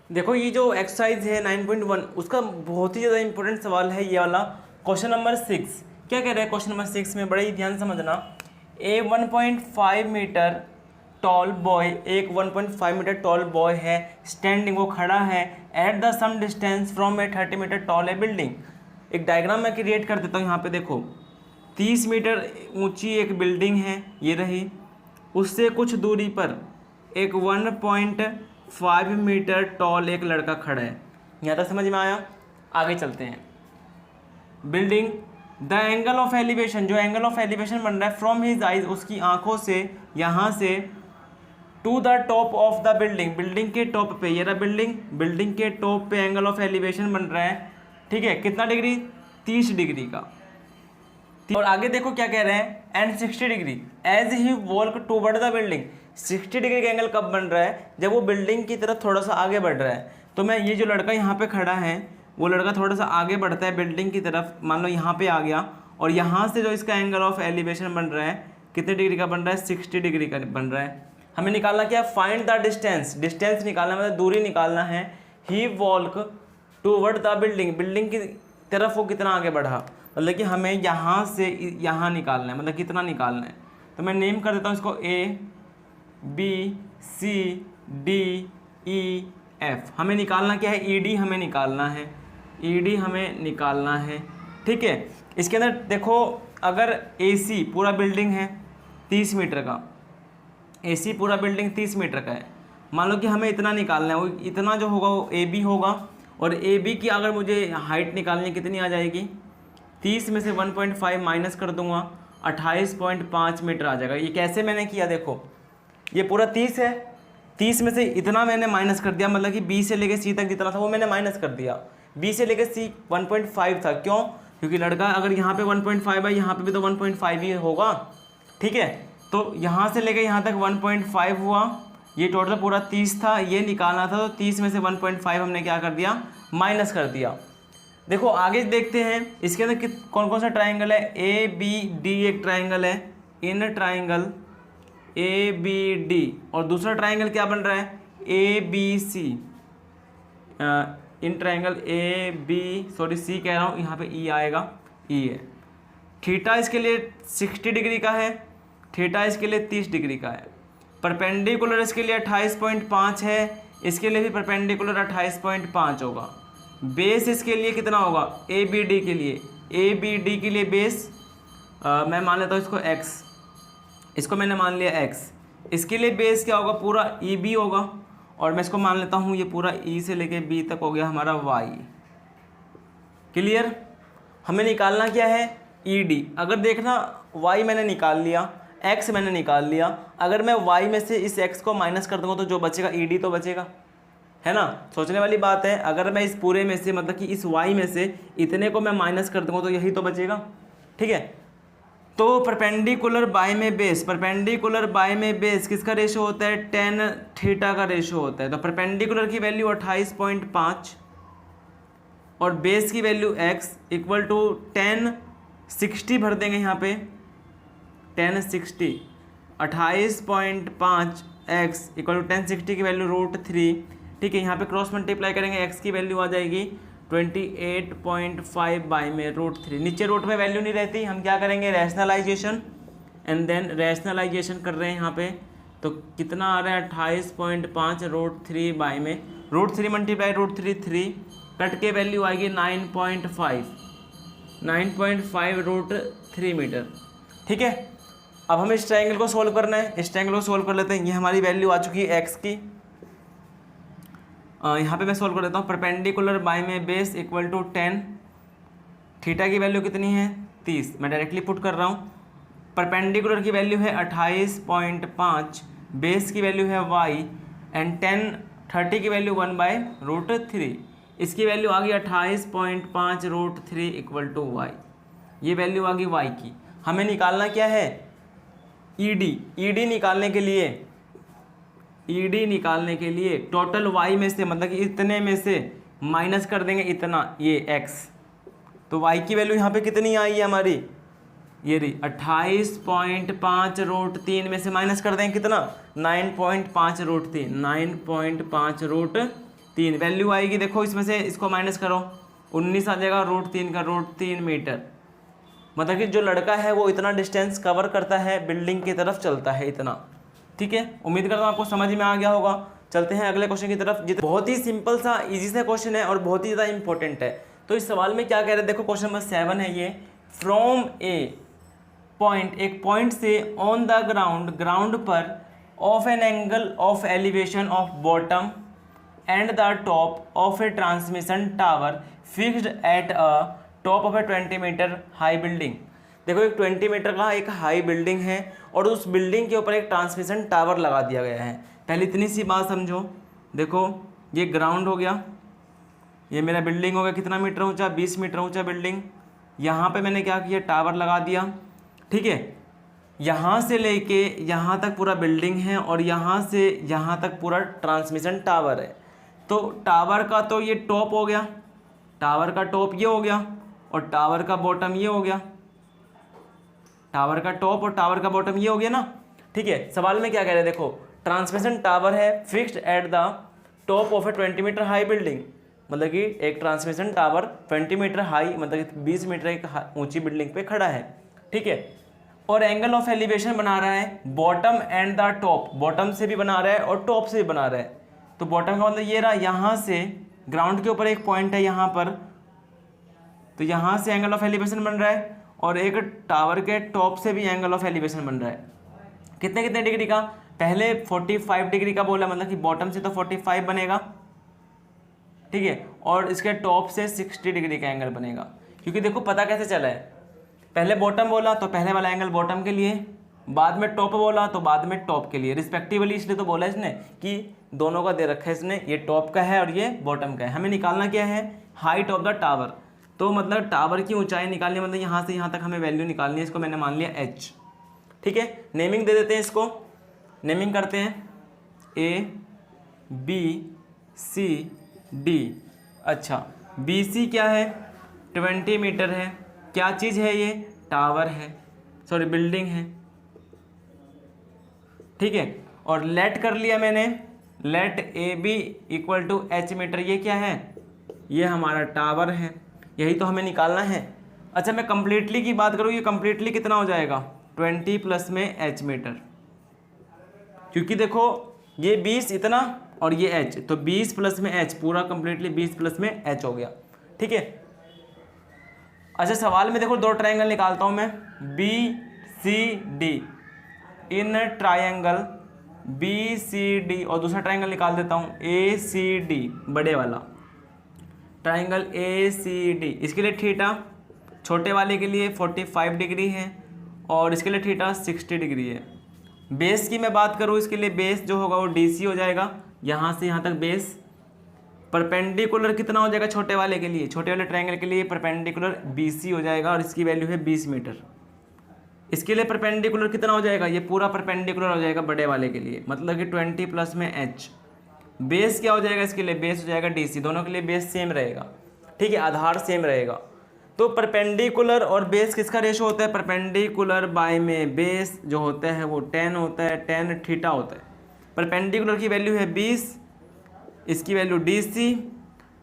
देखो ये जो एक्सरसाइज है 9.1 उसका बहुत ही ज़्यादा इंपॉर्टेंट सवाल है ये वाला। क्वेश्चन नंबर 6 क्या कह रहा है? क्वेश्चन नंबर 6 में बड़े ही ध्यान समझना। ए 1.5 मीटर टॉल बॉय, एक 1.5 मीटर टॉल बॉय है, स्टैंडिंग, वो खड़ा है, at the some distance from a 30 metre tall a building. एक डायग्राम मैं क्रिएट कर देता हूँ यहाँ पे। देखो 30 मीटर ऊंची एक बिल्डिंग है, ये रही, उससे कुछ दूरी पर एक 1.5 मीटर टॉल एक लड़का खड़ा है। यहाँ तक समझ में आया? आगे चलते हैं। Building, the angle of elevation, जो एंगल ऑफ एलिवेशन बन रहा है फ्रॉम हिज आइज, उसकी आंखों से, यहाँ से to the top of the building, building के टॉप पे, ये रहा बिल्डिंग, बिल्डिंग के टॉप पे एंगल ऑफ एलिवेशन बन रहा है। ठीक है, कितना डिग्री? 30 डिग्री का। और आगे देखो क्या कह रहे हैं, and 60 degree as he walk toward the building. 60 degree का एंगल कब बन रहा है? जब वो बिल्डिंग की तरफ थोड़ा सा आगे बढ़ रहा है। तो मैं ये जो लड़का यहाँ पे खड़ा है, वो लड़का थोड़ा सा आगे बढ़ता है बिल्डिंग की तरफ, मान लो यहाँ पे आ गया, और यहाँ से जो इसका एंगल ऑफ एलिवेशन बन रहा है कितने डिग्री का बन रहा है? 60 डिग्री का बन रहा है। हमें निकालना क्या? फाइंड द डिस्टेंस, डिस्टेंस निकालना मतलब दूरी निकालना है। He walk toward the building, building की तरफ वो कितना आगे बढ़ा, मतलब कि हमें यहाँ से यहाँ निकालना है, मतलब कितना निकालना है। तो मैं नेम कर देता हूँ इसको A B C D E F. हमें निकालना क्या है? ई डी हमें निकालना है, ई डी हमें निकालना है। ठीक है, इसके अंदर देखो, अगर ए सी पूरा बिल्डिंग है 30 मीटर का, ए सी पूरा बिल्डिंग 30 मीटर का है, मान लो कि हमें इतना निकालना है, वो इतना जो होगा वो ए बी होगा, और ए बी की अगर मुझे हाइट निकालनी है कितनी आ जाएगी? 30 में से 1.5 माइनस कर दूंगा, 28.5 मीटर आ जाएगा। ये कैसे मैंने किया? देखो ये पूरा 30 है, 30 में से इतना मैंने माइनस कर दिया, मतलब कि बी से लेके सी तक जितना था वो मैंने माइनस कर दिया। बी से लेके सी 1.5 था, क्यों? क्योंकि लड़का अगर यहाँ पे 1.5 है, यहाँ पे भी तो 1.5 ही होगा। ठीक है, तो यहाँ से लेके यहाँ तक 1.5 हुआ, ये टोटल पूरा 30 था, ये निकालना था, तो 30 में से 1.5 हमने क्या कर दिया? माइनस कर दिया। देखो आगे देखते हैं इसके अंदर कौन कौन सा ट्राइंगल है। ए बी डी एक ट्राइंगल है, in triangle A B D, और दूसरा ट्राइंगल क्या बन रहा है? A B C, in triangle A B, sorry C कह रहा हूँ, यहाँ पे ई आएगा, ई है। थीटा इसके लिए 60 डिग्री का है, थीटा इसके लिए 30 डिग्री का है। परपेंडिकुलर इसके लिए 28.5 है, इसके लिए भी परपेंडिकुलर 28.5 होगा। बेस इसके लिए कितना होगा? ए बी डी के लिए, ए बी डी के लिए बेस मैं मान लेता हूँ इसको x, इसको मैंने मान लिया x। इसके लिए बेस क्या होगा? पूरा ई बी होगा, और मैं इसको मान लेता हूँ ये पूरा ई से लेके बी तक हो गया हमारा y। क्लियर? हमें निकालना क्या है? E D. अगर देखना y मैंने निकाल लिया, x मैंने निकाल लिया, अगर मैं y में से इस x को माइनस कर दूँगा तो जो बचेगा ई डी तो बचेगा, है ना? सोचने वाली बात है। अगर मैं इस पूरे में से, मतलब कि इस y में से इतने को मैं माइनस कर दूँगा तो यही तो बचेगा। ठीक है, तो परपेंडिकुलर बाय में बेस, परपेंडिकुलर बाय में बेस किसका रेशो होता है? tan थीटा का रेशो होता है। तो परपेंडिकुलर की वैल्यू 28.5 और बेस की value x equal to tan 60 भर देंगे यहाँ पे, tan 60, 28.5 x equal to tan 60 की वैल्यू √3। ठीक है, यहाँ पे क्रॉस मल्टीप्लाई करेंगे, x की वैल्यू आ जाएगी 28.5 बाय में √3। नीचे रूट में वैल्यू नहीं रहती, हम क्या करेंगे? रैशनलाइजेशन, एंड देन रैशनलाइजेशन कर रहे हैं यहाँ पे, तो कितना आ रहा है? 28.5 √3 बाय में √3 मल्टीप्लाई √3 3, कट के वैल्यू आएगी 9.5 √3 मीटर। ठीक है, अब हमें इस ट्रायंगल को सोल्व करना है, इस ट्रायंगल को सोल्व कर लेते हैं। ये हमारी वैल्यू आ चुकी है x की, यहाँ पे मैं सोल्व कर देता हूँ। परपेंडिकुलर बाय में बेस इक्वल टू 10, थीटा की वैल्यू कितनी है? 30, मैं डायरेक्टली पुट कर रहा हूँ। परपेंडिकुलर की वैल्यू है 28.5, बेस की वैल्यू है y, एंड 30 की वैल्यू 1/√3, इसकी वैल्यू आ गई 28.5 √3 इक्वल टू y। ये वैल्यू आ गई y की। हमें निकालना क्या है? E D. ई डी निकालने के लिए, ईडी निकालने के लिए टोटल y में से, मतलब कि इतने में से माइनस कर देंगे इतना, ये x, तो y की वैल्यू यहाँ पे कितनी आई है हमारी? ये रही 28.5 √3 में से माइनस कर देंगे कितना? 9.5 √3, 9.5 √3 3 वैल्यू आएगी, देखो इसमें से इसको माइनस करो, 19 आ जाएगा, √3 का √3 मीटर। मतलब कि जो लड़का है वो इतना डिस्टेंस कवर करता है, बिल्डिंग की तरफ चलता है इतना। ठीक है, उम्मीद करता हूँ आपको समझ में आ गया होगा। चलते हैं अगले क्वेश्चन की तरफ। बहुत ही सिंपल सा इजी सा क्वेश्चन है और बहुत ही ज़्यादा इंपॉर्टेंट है। तो इस सवाल में क्या कह रहे हैं, देखो क्वेश्चन नंबर 7 है ये। फ्रॉम ए पॉइंट, एक पॉइंट से ऑन द ग्राउंड, ग्राउंड पर, of an angle of elevation of bottom and the top of a transmission tower fixed at a top of a 20 metre high building. देखो एक 20 metre का एक high building है और उस building के ऊपर एक ट्रांसमिशन टावर लगा दिया गया है। पहले इतनी सी बात समझो, देखो ये ग्राउंड हो गया, ये मेरा बिल्डिंग हो गया, कितना मीटर ऊंचा, 20 मीटर ऊंचा बिल्डिंग। यहाँ पे मैंने क्या किया, टावर लगा दिया। ठीक है, यहाँ से लेके यहाँ तक पूरा बिल्डिंग है और यहाँ से यहाँ तक पूरा ट्रांसमिशन टावर है। तो टावर का तो ये टॉप हो गया, टावर का टॉप ये हो गया और टावर का बॉटम ये हो गया, टावर का टॉप और टावर का बॉटम ये हो गया ना। ठीक है, सवाल में क्या कह रहे हैं, देखो ट्रांसमिशन टावर है fixed at the top of a 20 metre high building. मतलब कि एक ट्रांसमिशन टावर 20 मीटर हाई, मतलब कि 20 मीटर एक ऊंची बिल्डिंग पे खड़ा है। ठीक है, और एंगल ऑफ एलिवेशन बना रहा है bottom and the top, bottom से भी बना रहा है और टॉप से भी बना रहा है। तो बॉटम का मतलब ये रहा, यहाँ से ग्राउंड के ऊपर एक पॉइंट है यहाँ पर, तो यहाँ से एंगल ऑफ एलिवेशन बन रहा है और एक टावर के टॉप से भी एंगल ऑफ एलिवेशन बन रहा है। कितने कितने डिग्री का, पहले 45 डिग्री का बोला, मतलब कि बॉटम से तो 45 बनेगा। ठीक है, और इसके टॉप से 60 डिग्री का एंगल बनेगा। क्योंकि देखो पता कैसे चला है, पहले बॉटम बोला तो पहले वाला एंगल बॉटम के लिए, बाद में टॉप बोला तो बाद में टॉप के लिए रिस्पेक्टिवली। इसलिए तो बोला इसने कि दोनों का दे रखा है इसने, ये टॉप का है और ये बॉटम का है। हमें निकालना क्या है, हाइट ऑफ द टावर। तो मतलब टावर की ऊंचाई निकालनी, मतलब यहाँ से यहाँ तक हमें वैल्यू निकालनी है। इसको मैंने मान लिया h। ठीक है, नेमिंग दे देते हैं, इसको नेमिंग करते हैं ABCD। अच्छा, BC क्या है, 20 मीटर है। क्या चीज़ है ये, टावर है, सॉरी बिल्डिंग है। ठीक है, और लेट कर लिया मैंने, लेट AB = h मीटर। ये क्या है, ये हमारा टावर है, यही तो हमें निकालना है। अच्छा, मैं कंप्लीटली की बात करूँ, ये कंप्लीटली कितना हो जाएगा, 20 प्लस में h मीटर। क्योंकि देखो ये 20 इतना और ये h, तो 20 प्लस में h, पूरा कंप्लीटली 20 प्लस में h हो गया। ठीक है, अच्छा सवाल में देखो दो ट्रायंगल निकालता हूँ मैं, BCD, इन ट्रायंगल BCD, और दूसरा ट्रायंगल निकाल देता हूँ ACD, बड़े वाला ट्रायंगल ACD। इसके लिए थीटा छोटे वाले के लिए 45 डिग्री है और इसके लिए थीटा 60 डिग्री है। बेस की मैं बात करूँ, इसके लिए बेस जो होगा वो DC हो जाएगा, यहाँ से यहाँ तक बेस। परपेंडिकुलर कितना हो जाएगा छोटे वाले के लिए, छोटे वाले ट्रायंगल के लिए परपेंडिकुलर BC हो जाएगा और इसकी वैल्यू है 20 मीटर। इसके लिए परपेंडिकुलर कितना हो जाएगा, ये पूरा परपेंडिकुलर हो जाएगा बड़े वाले के लिए, मतलब कि 20 प्लस में h। बेस क्या हो जाएगा, इसके लिए बेस हो जाएगा DC, दोनों के लिए बेस सेम रहेगा। ठीक है, आधार सेम रहेगा। तो परपेंडिकुलर और बेस किसका रेशो होता है, परपेंडिकुलर बाय में बेस जो होता है वो 10 होता है, 10 थीटा होता है। परपेंडिकुलर की वैल्यू है 20, इसकी वैल्यू DC,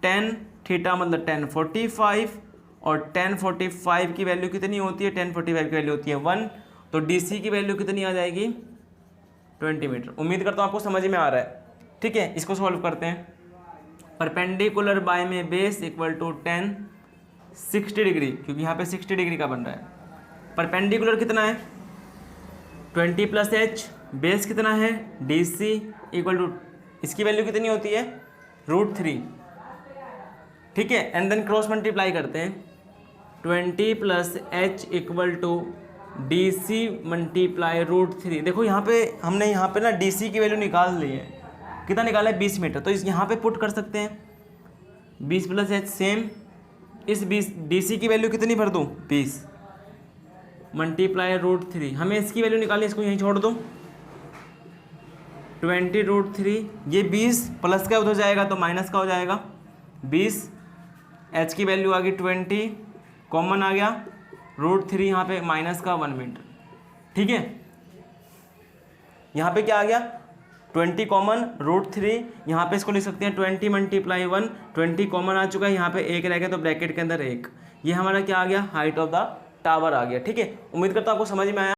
10 थीटा मतलब 1045, और 1045 की वैल्यू कितनी होती है, 1045 की वैल्यू होती है 1, तो DC की वैल्यू कितनी आ जाएगी, 20 मीटर। उम्मीद करता हूँ आपको समझ में आ रहा है। ठीक है, इसको सॉल्व करते हैं। परपेंडिकुलर बाय में बेस = 10 60 डिग्री, क्योंकि यहाँ पे 60 डिग्री का बन रहा है। परपेंडिकुलर कितना है 20 प्लस h, बेस कितना है DC = इसकी वैल्यू कितनी होती है √3। ठीक है, एंड देन क्रॉस मल्टीप्लाई करते हैं, 20 प्लस h = DC मल्टीप्लाई √3। देखो यहाँ पे हमने यहाँ पे ना DC की वैल्यू निकाल ली है, कितना निकाला है 20 मीटर, तो इस यहाँ पे पुट कर सकते हैं 20 प्लस h सेम, इस 20 DC की वैल्यू कितनी भर दूँ 20 मल्टीप्लाई √3। हमें इसकी वैल्यू निकालनी, इसको यहीं छोड़ दो, 20 √3, ये 20 प्लस का उधर जाएगा तो माइनस का हो जाएगा 20, h की वैल्यू आ गई 20, कॉमन आ गया √3, यहाँ पे माइनस का 1 मीटर। ठीक है, यहाँ पे क्या आ गया 20 कॉमन √3, यहाँ पे इसको लिख सकते हैं 20 × 1, 20 कॉमन आ चुका है, यहाँ पे 1 रह गया तो ब्रैकेट के अंदर 1, ये हमारा क्या आ गया, हाइट ऑफ द टावर आ गया। ठीक है, उम्मीद करता हूँ आपको समझ में आया।